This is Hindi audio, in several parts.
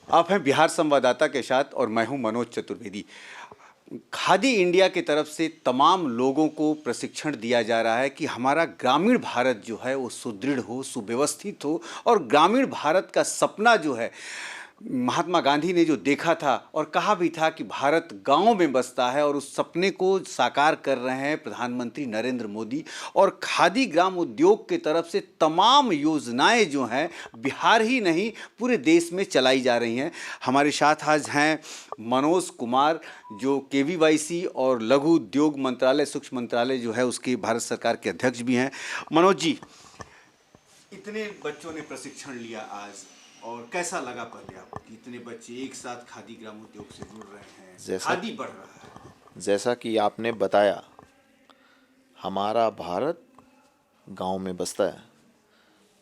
आप हैं बिहार संवाददाता के साथ और मैं हूं मनोज चतुर्वेदी। खादी इंडिया की तरफ से तमाम लोगों को प्रशिक्षण दिया जा रहा है कि हमारा ग्रामीण भारत जो है वो सुदृढ़ हो, सुव्यवस्थित हो और ग्रामीण भारत का सपना जो है महात्मा गांधी ने जो देखा था और कहा भी था कि भारत गांव में बसता है, और उस सपने को साकार कर रहे हैं प्रधानमंत्री नरेंद्र मोदी। और खादी ग्राम उद्योग की तरफ से तमाम योजनाएं जो हैं बिहार ही नहीं पूरे देश में चलाई जा रही हैं। हमारे साथ आज हैं मनोज कुमार, जो केवीवाईसी और लघु उद्योग मंत्रालय, सूक्ष्म मंत्रालय जो है उसके भारत सरकार के अध्यक्ष भी हैं। मनोज जी, इतने बच्चों ने प्रशिक्षण लिया आज, और कैसा लगा पहले आपको कि इतने बच्चे एक साथ खादी ग्राम उद्योग से जुड़ रहे हैं, खादी बढ़ रहा है? जैसा कि आपने बताया, हमारा भारत गांव में बसता है।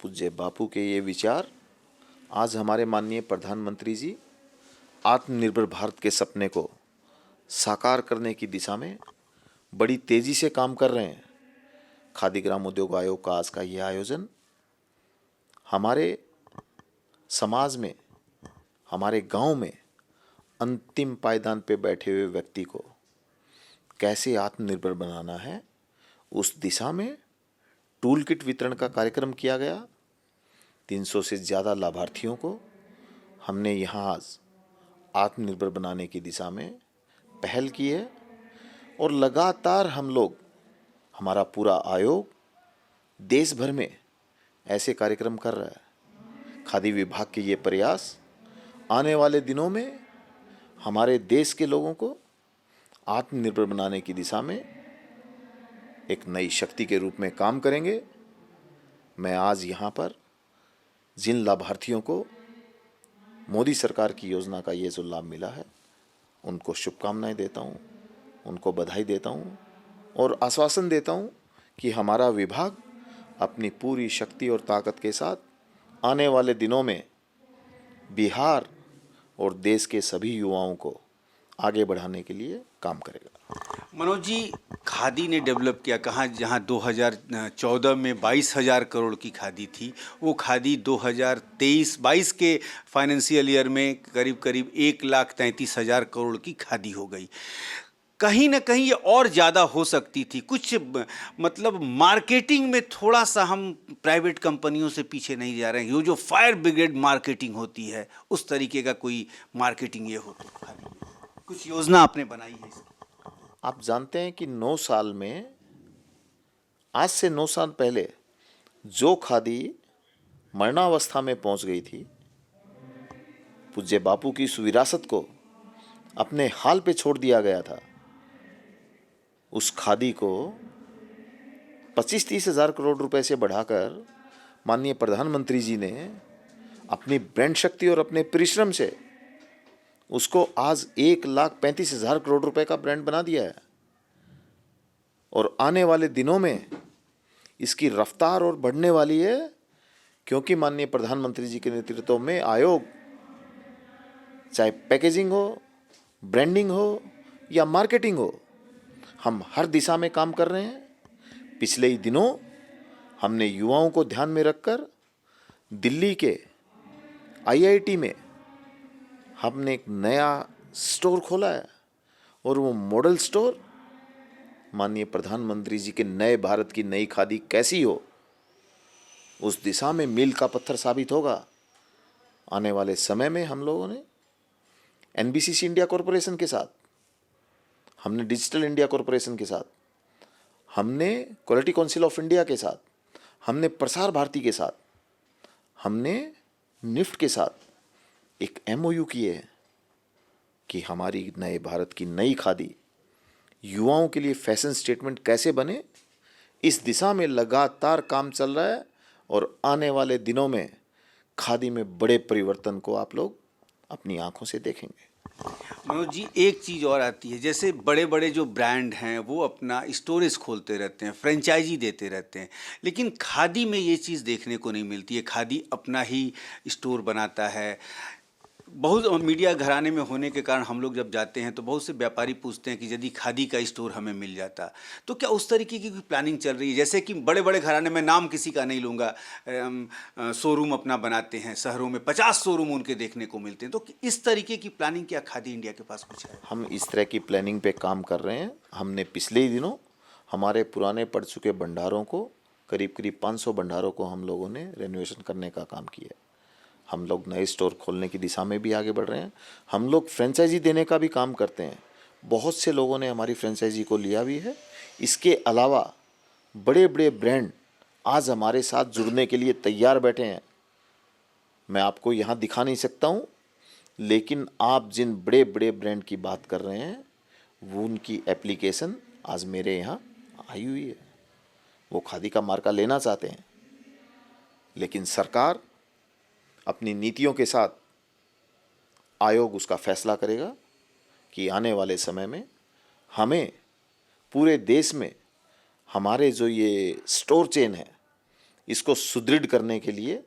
पूज्य बापू के ये विचार आज हमारे माननीय प्रधानमंत्री जी आत्मनिर्भर भारत के सपने को साकार करने की दिशा में बड़ी तेज़ी से काम कर रहे हैं। खादी ग्राम उद्योग आयोग का आज का ये आयोजन हमारे समाज में, हमारे गांव में अंतिम पायदान पे बैठे हुए व्यक्ति को कैसे आत्मनिर्भर बनाना है, उस दिशा में टूल किट वितरण का कार्यक्रम किया गया। 300 से ज़्यादा लाभार्थियों को हमने यहाँ आज आत्मनिर्भर बनाने की दिशा में पहल की है, और लगातार हम लोग, हमारा पूरा आयोग देश भर में ऐसे कार्यक्रम कर रहा है। खादी विभाग के ये प्रयास आने वाले दिनों में हमारे देश के लोगों को आत्मनिर्भर बनाने की दिशा में एक नई शक्ति के रूप में काम करेंगे। मैं आज यहाँ पर जिन लाभार्थियों को मोदी सरकार की योजना का ये जो लाभ मिला है, उनको शुभकामनाएं देता हूँ, उनको बधाई देता हूँ और आश्वासन देता हूँ कि हमारा विभाग अपनी पूरी शक्ति और ताकत के साथ आने वाले दिनों में बिहार और देश के सभी युवाओं को आगे बढ़ाने के लिए काम करेगा। मनोज जी, खादी ने डेवलप किया कहाँ, जहाँ 2014 में 22,000 करोड़ की खादी थी, वो खादी 2023-22 के फाइनेंशियल ईयर में करीब करीब 1,33,000 करोड़ की खादी हो गई। कहीं ना कहीं ये और ज़्यादा हो सकती थी। कुछ मतलब मार्केटिंग में थोड़ा सा हम प्राइवेट कंपनियों से पीछे नहीं जा रहे हैं। जो फायर ब्रिगेड मार्केटिंग होती है, उस तरीके का कोई मार्केटिंग ये हो तो खादी में कुछ योजना आपने बनाई है इसकी? आप जानते हैं कि 9 साल में, आज से 9 साल पहले जो खादी मरणावस्था में पहुंच गई थी, पूज्य बापू की इस विरासत को अपने हाल पे छोड़ दिया गया था, उस खादी को 25-30 हज़ार करोड़ रुपए से बढ़ाकर माननीय प्रधानमंत्री जी ने अपनी ब्रांड शक्ति और अपने परिश्रम से उसको आज 1,35,000 करोड़ रुपए का ब्रांड बना दिया है। और आने वाले दिनों में इसकी रफ्तार और बढ़ने वाली है, क्योंकि माननीय प्रधानमंत्री जी के नेतृत्व में आयोग, चाहे पैकेजिंग हो, ब्रांडिंग हो या मार्केटिंग हो, हम हर दिशा में काम कर रहे हैं। पिछले ही दिनों हमने युवाओं को ध्यान में रखकर दिल्ली के आईआईटी में हमने एक नया स्टोर खोला है, और वो मॉडल स्टोर माननीय प्रधानमंत्री जी के नए भारत की नई खादी कैसी हो, उस दिशा में मील का पत्थर साबित होगा। आने वाले समय में हम लोगों ने एनबीसीसी इंडिया कॉरपोरेशन के साथ, हमने डिजिटल इंडिया कॉरपोरेशन के साथ, हमने क्वालिटी काउंसिल ऑफ इंडिया के साथ, हमने प्रसार भारती के साथ, हमने निफ्ट के साथ एक एमओयू किए हैं कि हमारी नए भारत की नई खादी युवाओं के लिए फैशन स्टेटमेंट कैसे बने, इस दिशा में लगातार काम चल रहा है। और आने वाले दिनों में खादी में बड़े परिवर्तन को आप लोग अपनी आंखों से देखेंगे। मनोज जी, एक चीज़ और आती है, जैसे बड़े बड़े जो ब्रांड हैं वो अपना स्टोरेज खोलते रहते हैं, फ्रेंचाइजी देते रहते हैं, लेकिन खादी में ये चीज़ देखने को नहीं मिलती है। खादी अपना ही स्टोर बनाता है, बहुत मीडिया घराने में होने के कारण हम लोग जब जाते हैं तो बहुत से व्यापारी पूछते हैं कि यदि खादी का स्टोर हमें मिल जाता तो क्या उस तरीके की कोई प्लानिंग चल रही है? जैसे कि बड़े बड़े घराने में, नाम किसी का नहीं लूँगा, शोरूम अपना बनाते हैं, शहरों में 50 शोरूम उनके देखने को मिलते हैं, तो इस तरीके की प्लानिंग क्या खादी इंडिया के पास कुछ है? हम इस तरह की प्लानिंग पे काम कर रहे हैं। हमने पिछले ही दिनों हमारे पुराने पड़ चुके भंडारों को, करीब करीब 500 भंडारों को हम लोगों ने रेनोवेशन करने का काम किया है। हम लोग नए स्टोर खोलने की दिशा में भी आगे बढ़ रहे हैं। हम लोग फ्रेंचाइजी देने का भी काम करते हैं। बहुत से लोगों ने हमारी फ्रेंचाइजी को लिया भी है। इसके अलावा बड़े बड़े ब्रांड आज हमारे साथ जुड़ने के लिए तैयार बैठे हैं। मैं आपको यहाँ दिखा नहीं सकता हूँ, लेकिन आप जिन बड़े बड़े ब्रांड की बात कर रहे हैं वो उनकी एप्लीकेशन आज मेरे यहाँ आई हुई है। वो खादी का मार्का लेना चाहते हैं, लेकिन सरकार अपनी नीतियों के साथ, आयोग उसका फैसला करेगा कि आने वाले समय में हमें पूरे देश में हमारे जो ये स्टोर चेन है इसको सुदृढ़ करने के लिए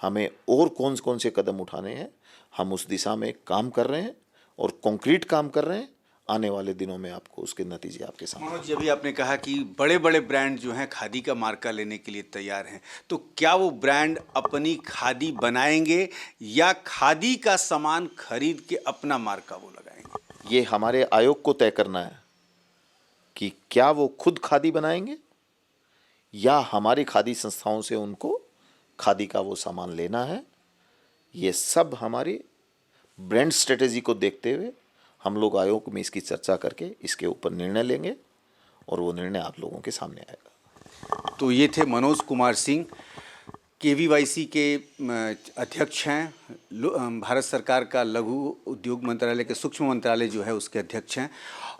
हमें और कौन कौन से कदम उठाने हैं, हम उस दिशा में काम कर रहे हैं और कॉन्क्रीट काम कर रहे हैं। आने वाले दिनों में आपको उसके नतीजे आपके सामने। मनोज जी, अभी आपने कहा कि बड़े बड़े ब्रांड जो हैं खादी का मार्का लेने के लिए तैयार हैं, तो क्या वो ब्रांड अपनी खादी बनाएंगे या खादी का सामान खरीद के अपना मार्का वो लगाएंगे? ये हमारे आयोग को तय करना है कि क्या वो खुद खादी बनाएंगे या हमारी खादी संस्थाओं से उनको खादी का वो सामान लेना है। ये सब हमारी ब्रांड स्ट्रेटेजी को देखते हुए हम लोग आयोग में इसकी चर्चा करके इसके ऊपर निर्णय लेंगे और वो निर्णय आप लोगों के सामने आएगा। तो ये थे मनोज कुमार सिंह, केवीवाईसी के अध्यक्ष हैं, भारत सरकार का लघु उद्योग मंत्रालय के सूक्ष्म मंत्रालय जो है उसके अध्यक्ष हैं।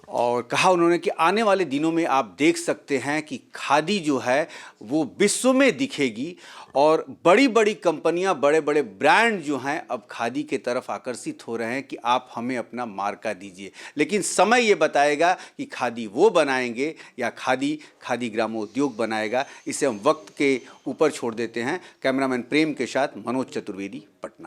और कहा उन्होंने कि आने वाले दिनों में आप देख सकते हैं कि खादी जो है वो विश्व में दिखेगी और बड़ी बड़ी कंपनियां, बड़े बड़े ब्रांड जो हैं अब खादी के तरफ आकर्षित हो रहे हैं कि आप हमें अपना मार्का दीजिए। लेकिन समय ये बताएगा कि खादी वो बनाएंगे या खादी ग्रामोद्योग बनाएगा। इसे हम वक्त के ऊपर छोड़ देते हैं। कैमरामैन प्रेम के साथ मनोज चतुर्वेदी, पटना।